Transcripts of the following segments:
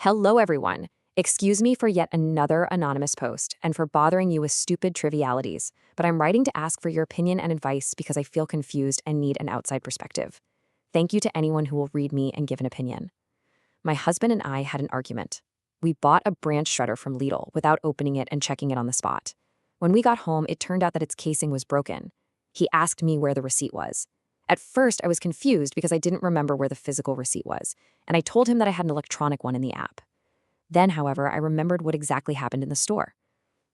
Hello, everyone. Excuse me for yet another anonymous post and for bothering you with stupid trivialities, but I'm writing to ask for your opinion and advice because I feel confused and need an outside perspective. Thank you to anyone who will read me and give an opinion. My husband and I had an argument. We bought a branch shredder from Lidl without opening it and checking it on the spot. When we got home, it turned out that its casing was broken. He asked me where the receipt was. At first, I was confused because I didn't remember where the physical receipt was, and I told him that I had an electronic one in the app. Then, however, I remembered what exactly happened in the store.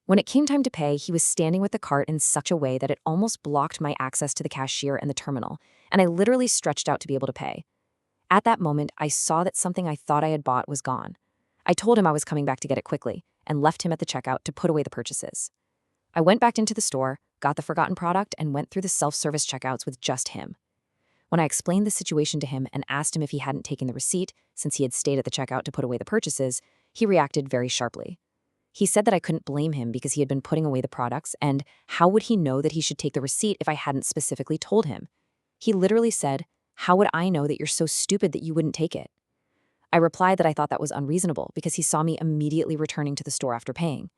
When it came time to pay, he was standing with the cart in such a way that it almost blocked my access to the cashier and the terminal, and I literally stretched out to be able to pay. At that moment, I saw that something I thought I had bought was gone. I told him I was coming back to get it quickly, and left him at the checkout to put away the purchases. I went back into the store, got the forgotten product, and went through the self-service checkouts with just him. When I explained the situation to him and asked him if he hadn't taken the receipt, since he had stayed at the checkout to put away the purchases, he reacted very sharply. He said that I couldn't blame him because he had been putting away the products, and how would he know that he should take the receipt if I hadn't specifically told him? He literally said, "How would I know that you're so stupid that you wouldn't take it?" I replied that I thought that was unreasonable because he saw me immediately returning to the store after paying.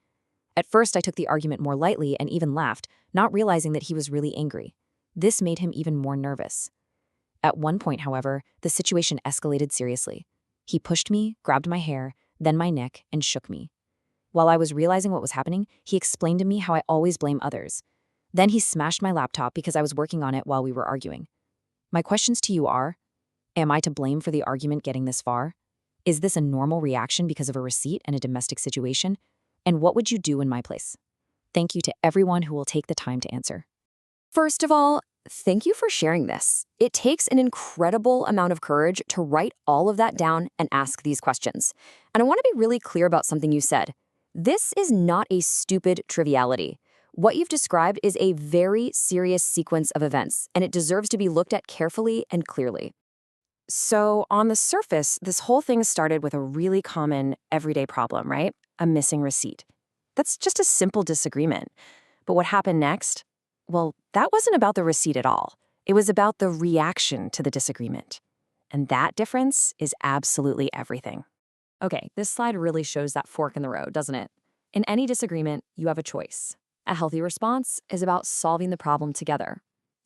At first, I took the argument more lightly and even laughed, not realizing that he was really angry. This made him even more nervous. At one point, however, the situation escalated seriously. He pushed me, grabbed my hair, then my neck, and shook me. While I was realizing what was happening, he explained to me how I always blame others. Then he smashed my laptop because I was working on it while we were arguing. My questions to you are, am I to blame for the argument getting this far? Is this a normal reaction because of a receipt and a domestic situation? And what would you do in my place? Thank you to everyone who will take the time to answer. First of all, thank you for sharing this. It takes an incredible amount of courage to write all of that down and ask these questions. And I want to be really clear about something you said. This is not a stupid triviality. What you've described is a very serious sequence of events, and it deserves to be looked at carefully and clearly. So, on the surface, this whole thing started with a really common everyday problem, right? A missing receipt. That's just a simple disagreement. But what happened next? Well, that wasn't about the receipt at all. It was about the reaction to the disagreement. And that difference is absolutely everything. Okay, this slide really shows that fork in the road, doesn't it? In any disagreement, you have a choice. A healthy response is about solving the problem together.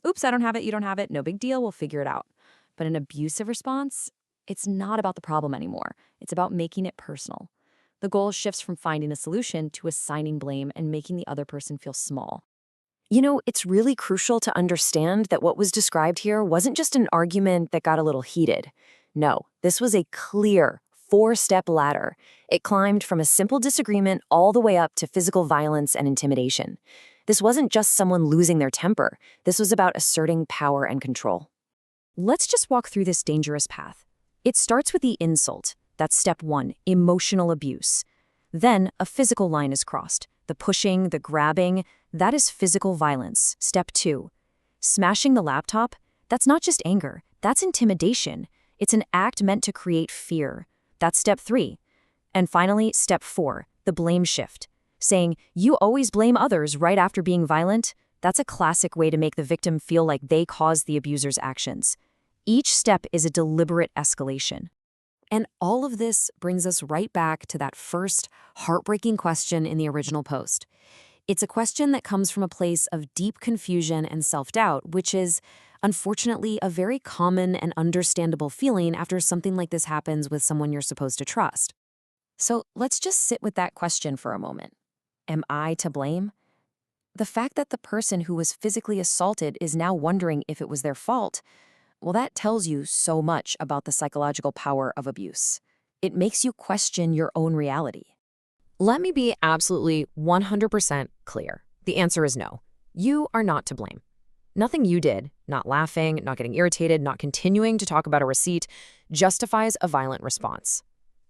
Oops, I don't have it, you don't have it, no big deal, we'll figure it out. But an abusive response, it's not about the problem anymore. It's about making it personal. The goal shifts from finding a solution to assigning blame and making the other person feel small. You know, it's really crucial to understand that what was described here wasn't just an argument that got a little heated. No, this was a clear four-step ladder. It climbed from a simple disagreement all the way up to physical violence and intimidation. This wasn't just someone losing their temper. This was about asserting power and control. Let's just walk through this dangerous path. It starts with the insult. That's step one, emotional abuse. Then a physical line is crossed. The pushing, the grabbing, that is physical violence. Step two, smashing the laptop, that's not just anger, that's intimidation. It's an act meant to create fear. That's step three. And finally, step four, the blame shift. Saying, you always blame others right after being violent, that's a classic way to make the victim feel like they caused the abuser's actions. Each step is a deliberate escalation. And all of this brings us right back to that first heartbreaking question in the original post. It's a question that comes from a place of deep confusion and self-doubt, which is, unfortunately, a very common and understandable feeling after something like this happens with someone you're supposed to trust. So let's just sit with that question for a moment. Am I to blame? The fact that the person who was physically assaulted is now wondering if it was their fault, well, that tells you so much about the psychological power of abuse. It makes you question your own reality. Let me be absolutely 100% clear. The answer is no. You are not to blame. Nothing you did, not laughing, not getting irritated, not continuing to talk about a receipt, justifies a violent response.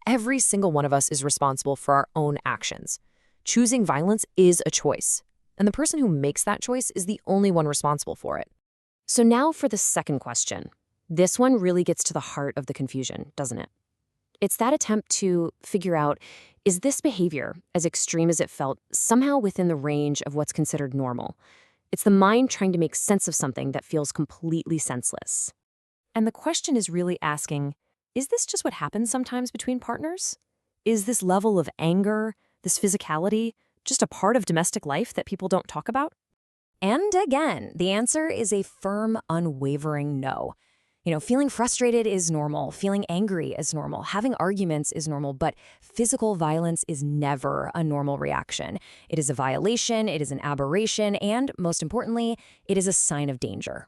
Every single one of us is responsible for our own actions. Choosing violence is a choice, and the person who makes that choice is the only one responsible for it. So now for the second question. This one really gets to the heart of the confusion, doesn't it? It's that attempt to figure out, is this behavior, as extreme as it felt, somehow within the range of what's considered normal? It's the mind trying to make sense of something that feels completely senseless. And the question is really asking, is this just what happens sometimes between partners? Is this level of anger, this physicality, just a part of domestic life that people don't talk about? And again, the answer is a firm, unwavering no. Feeling frustrated is normal, feeling angry is normal, having arguments is normal, but physical violence is never a normal reaction. It is a violation, it is an aberration, and most importantly, it is a sign of danger.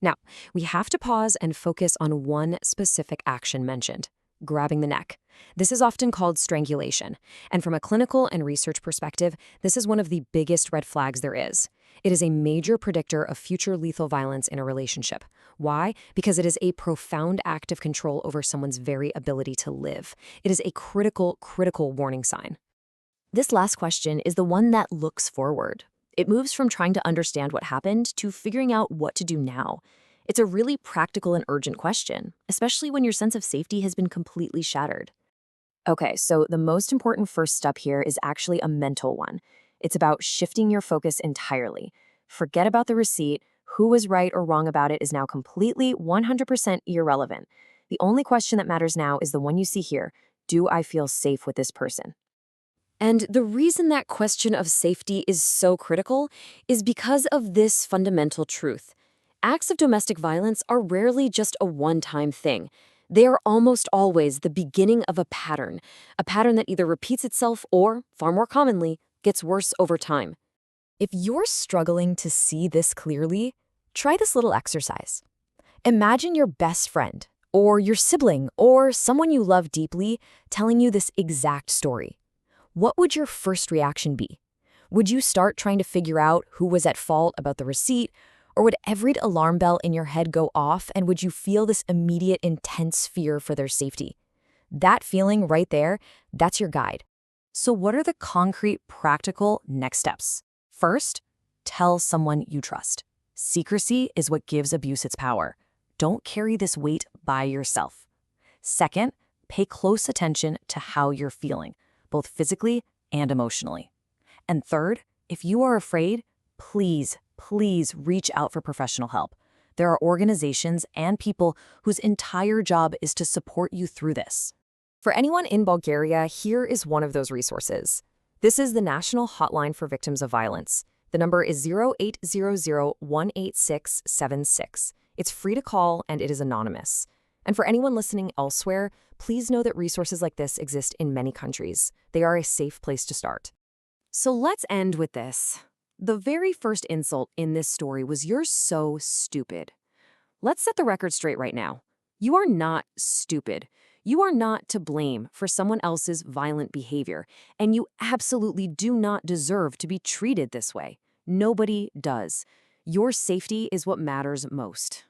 Now, we have to pause and focus on one specific action mentioned: grabbing the neck. This is often called strangulation, and from a clinical and research perspective, this is one of the biggest red flags there is. It is a major predictor of future lethal violence in a relationship. Why? Because it is a profound act of control over someone's very ability to live. It is a critical, critical warning sign. This last question is the one that looks forward. It moves from trying to understand what happened to figuring out what to do now. It's a really practical and urgent question, especially when your sense of safety has been completely shattered. Okay, so the most important first step here is actually a mental one. It's about shifting your focus entirely. Forget about the receipt. Who was right or wrong about it is now completely 100% irrelevant. The only question that matters now is the one you see here. Do I feel safe with this person? And the reason that question of safety is so critical is because of this fundamental truth. Acts of domestic violence are rarely just a one-time thing. They are almost always the beginning of a pattern that either repeats itself or, far more commonly, gets worse over time. If you're struggling to see this clearly, try this little exercise. Imagine your best friend, or your sibling, or someone you love deeply telling you this exact story. What would your first reaction be? Would you start trying to figure out who was at fault about the receipt? Or would every alarm bell in your head go off, and would you feel this immediate, intense fear for their safety? That feeling right there, that's your guide. So what are the concrete, practical next steps? First, tell someone you trust. Secrecy is what gives abuse its power. Don't carry this weight by yourself. Second, pay close attention to how you're feeling, both physically and emotionally. And third, if you are afraid, please reach out for professional help. There are organizations and people whose entire job is to support you through this. For anyone in Bulgaria, here is one of those resources. This is the National Hotline for Victims of Violence. The number is 0800-18676. It's free to call and it is anonymous. And for anyone listening elsewhere, please know that resources like this exist in many countries. They are a safe place to start. So let's end with this. The very first insult in this story was "you're so stupid." Let's set the record straight right now. You are not stupid. You are not to blame for someone else's violent behavior, and you absolutely do not deserve to be treated this way. Nobody does. Your safety is what matters most.